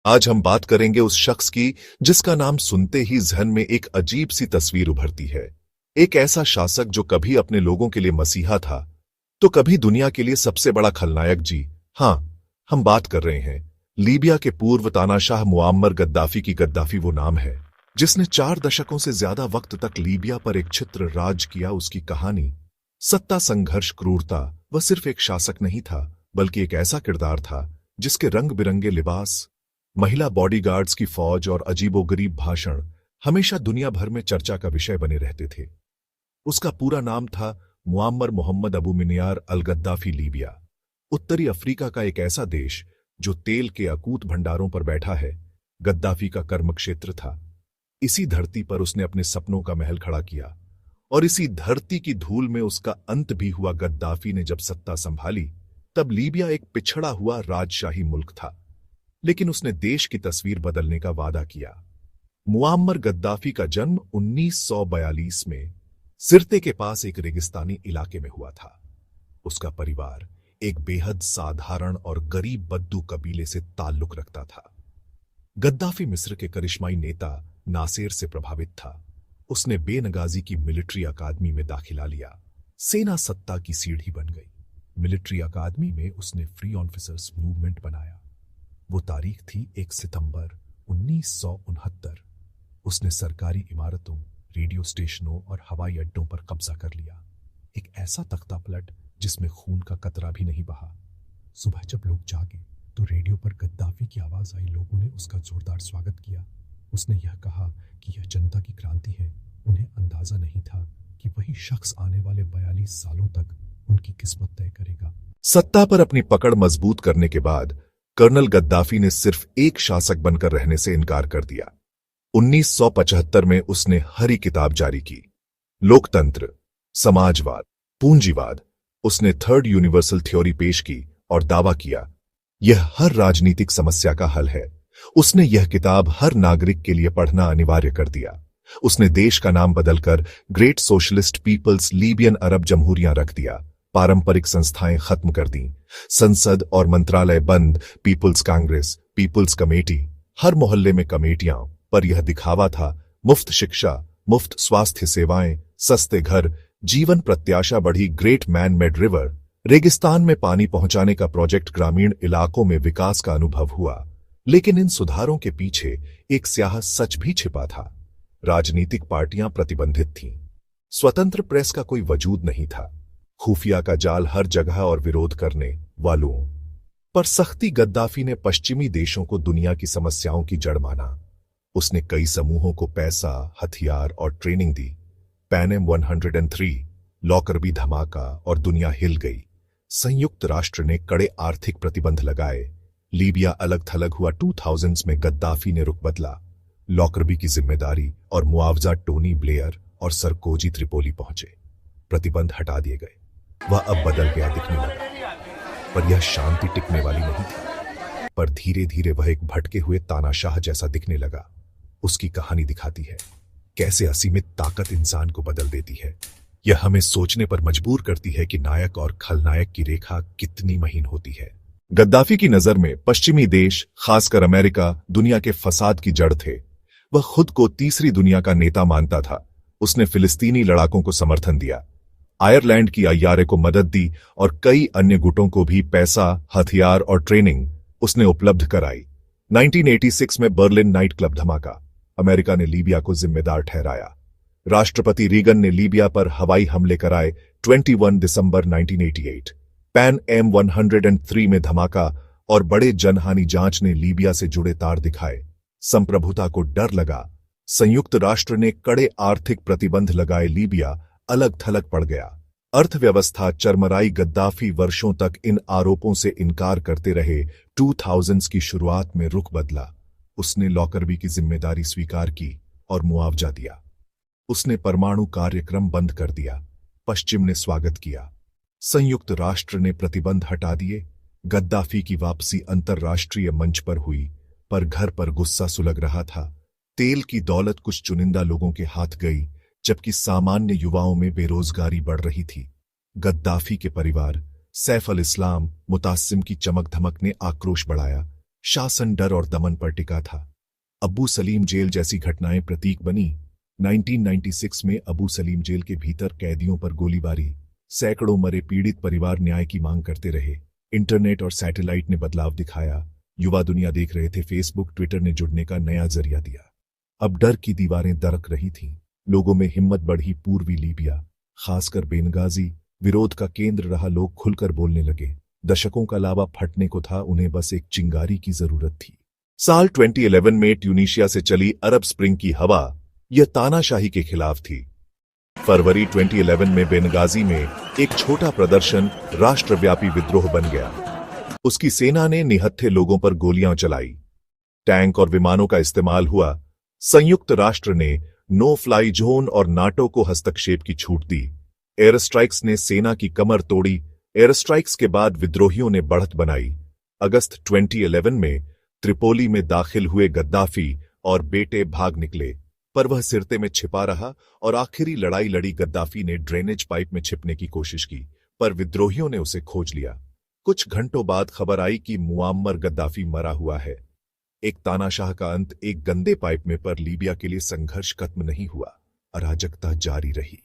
आज हम बात करेंगे उस शख्स की जिसका नाम सुनते ही जहन में एक अजीब सी तस्वीर उभरती है। एक ऐसा शासक जो कभी अपने लोगों के लिए मसीहा था तो कभी दुनिया के लिए सबसे बड़ा खलनायक। जी हां, हम बात कर रहे हैं लीबिया के पूर्व तानाशाह मुअम्मर गद्दाफी की। गद्दाफी वो नाम है जिसने 4 दशकों से ज्यादा वक्त तक लीबिया पर एक छित्र राज किया। उसकी कहानी सत्ता, संघर्ष, क्रूरता। वह सिर्फ एक शासक नहीं था बल्कि एक ऐसा किरदार था जिसके रंग बिरंगे लिबास, महिला बॉडीगार्ड्स की फौज और अजीबोगरीब भाषण हमेशा दुनिया भर में चर्चा का विषय बने रहते थे। उसका पूरा नाम था मुअम्मर मोहम्मद अबू मिनियार अल गद्दाफी। लीबिया उत्तरी अफ्रीका का एक ऐसा देश जो तेल के अकूत भंडारों पर बैठा है, गद्दाफी का कर्मक्षेत्र था। इसी धरती पर उसने अपने सपनों का महल खड़ा किया और इसी धरती की धूल में उसका अंत भी हुआ। गद्दाफी ने जब सत्ता संभाली तब लीबिया एक पिछड़ा हुआ राजशाही मुल्क था, लेकिन उसने देश की तस्वीर बदलने का वादा किया। मुअम्मर गद्दाफी का जन्म 1942 में सिरते के पास एक रेगिस्तानी इलाके में हुआ था। उसका परिवार एक बेहद साधारण और गरीब बद्दू कबीले से ताल्लुक रखता था। गद्दाफी मिस्र के करिश्माई नेता नासेर से प्रभावित था। उसने बेनगाजी की मिलिट्री अकादमी में दाखिला लिया। सेना सत्ता की सीढ़ी बन गई। मिलिट्री अकादमी में उसने फ्री ऑफिसर्स मूवमेंट बनाया। वो तारीख थी 1 सितंबर 1969। उसने सरकारी इमारतों, रेडियो स्टेशनों और हवाई अड्डों पर कब्जा कर लिया। एक ऐसा तख्ता पलट जिसमें खून का कतरा भी नहीं बहा। सुबह जब लोग जागे तो रेडियो पर गद्दाफी की आवाज आई। लोगों ने उसका जोरदार स्वागत किया। उसने यह कहा कि यह जनता की क्रांति है। उन्हें अंदाजा नहीं था कि वही शख्स आने वाले 42 सालों तक उनकी किस्मत तय करेगा। सत्ता पर अपनी पकड़ मजबूत करने के बाद कर्नल गद्दाफी ने सिर्फ एक शासक बनकर रहने से इनकार कर दिया। 1975 में उसने हरी किताब जारी की। लोकतंत्र, समाजवाद, पूंजीवाद। उसने थर्ड यूनिवर्सल थ्योरी पेश की और दावा किया यह हर राजनीतिक समस्या का हल है। उसने यह किताब हर नागरिक के लिए पढ़ना अनिवार्य कर दिया। उसने देश का नाम बदलकर ग्रेट सोशलिस्ट पीपल्स लीबियन अरब जमहूरिया रख दिया। पारंपरिक संस्थाएं खत्म कर दी। संसद और मंत्रालय बंद। पीपल्स कांग्रेस, पीपल्स कमेटी, हर मोहल्ले में कमेटियां। पर यह दिखावा था। मुफ्त शिक्षा, मुफ्त स्वास्थ्य सेवाएं, सस्ते घर, जीवन प्रत्याशा बढ़ी। ग्रेट मैन मेड रिवर, रेगिस्तान में पानी पहुंचाने का प्रोजेक्ट। ग्रामीण इलाकों में विकास का अनुभव हुआ। लेकिन इन सुधारों के पीछे एक स्याह सच भी छिपा था। राजनीतिक पार्टियां प्रतिबंधित थीं। स्वतंत्र प्रेस का कोई वजूद नहीं था। खुफिया का जाल हर जगह और विरोध करने वालों पर सख्ती। गद्दाफी ने पश्चिमी देशों को दुनिया की समस्याओं की जड़ माना। उसने कई समूहों को पैसा, हथियार और ट्रेनिंग दी। पैनम 103, लॉकरबी धमाका और दुनिया हिल गई। संयुक्त राष्ट्र ने कड़े आर्थिक प्रतिबंध लगाए। लीबिया अलग थलग हुआ। 2000s में गद्दाफी ने रुख बदला। लॉकरबी की जिम्मेदारी और मुआवजा टोनी ब्लेयर और सरकोजी त्रिपोली पहुंचे। प्रतिबंध हटा दिए गए। वह अब बदल गया दिखने लगा। पर यह शांति टिकने वाली नहीं थी। पर धीरे धीरे वह एक भटके हुए तानाशाह जैसा दिखने लगा। उसकी कहानी दिखाती है कैसे असीमित ताकत इंसान को बदल देती है। यह हमें सोचने पर मजबूर करती है कि नायक और खलनायक की रेखा कितनी महीन होती है। गद्दाफी की नजर में पश्चिमी देश, खासकर अमेरिका, दुनिया के फसाद की जड़ थे। वह खुद को तीसरी दुनिया का नेता मानता था। उसने फिलिस्तीनी लड़ाकों को समर्थन दिया, आयरलैंड की अय्यारे को मदद दी और कई अन्य गुटों को भी पैसा, हथियार और ट्रेनिंग उसने उपलब्ध कराई। 1986 में बर्लिन नाइट क्लब धमाका। अमेरिका ने लीबिया को जिम्मेदार ठहराया। राष्ट्रपति रीगन ने लीबिया पर हवाई हमले कराए। 21 दिसंबर 1988 पैन एम 103 में धमाका और बड़े जनहानि जांच ने लीबिया से जुड़े तार दिखाए। संप्रभुता को डर लगा। संयुक्त राष्ट्र ने कड़े आर्थिक प्रतिबंध लगाए। लीबिया अलग थलग पड़ गया। अर्थव्यवस्था चरमराई। गद्दाफी वर्षों तक इन आरोपों से इनकार करते रहे। 2000s की शुरुआत में रुख बदला। उसने लॉकरबी की जिम्मेदारी स्वीकार की और मुआवजा दिया। उसने परमाणु कार्यक्रम बंद कर दिया। पश्चिम ने स्वागत किया। संयुक्त राष्ट्र ने प्रतिबंध हटा दिए। गद्दाफी की वापसी अंतर्राष्ट्रीय मंच पर हुई, पर घर पर गुस्सा सुलग रहा था। तेल की दौलत कुछ चुनिंदा लोगों के हाथ गई, जबकि सामान्य युवाओं में बेरोजगारी बढ़ रही थी। गद्दाफी के परिवार, सैफ अल इस्लाम, मुतासिम की चमक धमक ने आक्रोश बढ़ाया। शासन डर और दमन पर टिका था। अबू सलीम जेल जैसी घटनाएं प्रतीक बनी। 1996 में अबू सलीम जेल के भीतर कैदियों पर गोलीबारी, सैकड़ों मरे, पीड़ित परिवार न्याय की मांग करते रहे। इंटरनेट और सैटेलाइट ने बदलाव दिखाया। युवा दुनिया देख रहे थे, फेसबुक ट्विटर ने जुड़ने का नया जरिया दिया। अब डर की दीवारें दरक रही थीं। लोगों में हिम्मत बढ़ी। पूर्वी लीबिया, खासकर बेनगाजी, विरोध का केंद्र रहा। लोग खुलकर बोलने लगे। दशकों का लावा फटने को था, उन्हें बस एक चिंगारी की जरूरत थी। साल 2011 में ट्यूनीशिया से चली अरब स्प्रिंग की हवा यह तानाशाही के खिलाफ थी। फरवरी 2011 में बेनगाजी में एक छोटा प्रदर्शन राष्ट्रव्यापी विद्रोह बन गया। उसकी सेना ने निहत्थे लोगों पर गोलियां चलाई। टैंक और विमानों का इस्तेमाल हुआ। संयुक्त राष्ट्र ने नो फ्लाई जोन और नाटो को हस्तक्षेप की छूट दी। एयर स्ट्राइक्स ने सेना की कमर तोड़ी। एयर स्ट्राइक्स के बाद विद्रोहियों ने बढ़त बनाई। अगस्त 2011 में त्रिपोली में दाखिल हुए गद्दाफी और बेटे भाग निकले, पर वह सिरते में छिपा रहा और आखिरी लड़ाई लड़ी। गद्दाफी ने ड्रेनेज पाइप में छिपने की कोशिश की, पर विद्रोहियों ने उसे खोज लिया। कुछ घंटों बाद खबर आई कि मुआम्मर गद्दाफी मरा हुआ है। एक तानाशाह का अंत एक गंदे पाइप में, पर लीबिया के लिए संघर्ष खत्म नहीं हुआ। अराजकता जारी रही।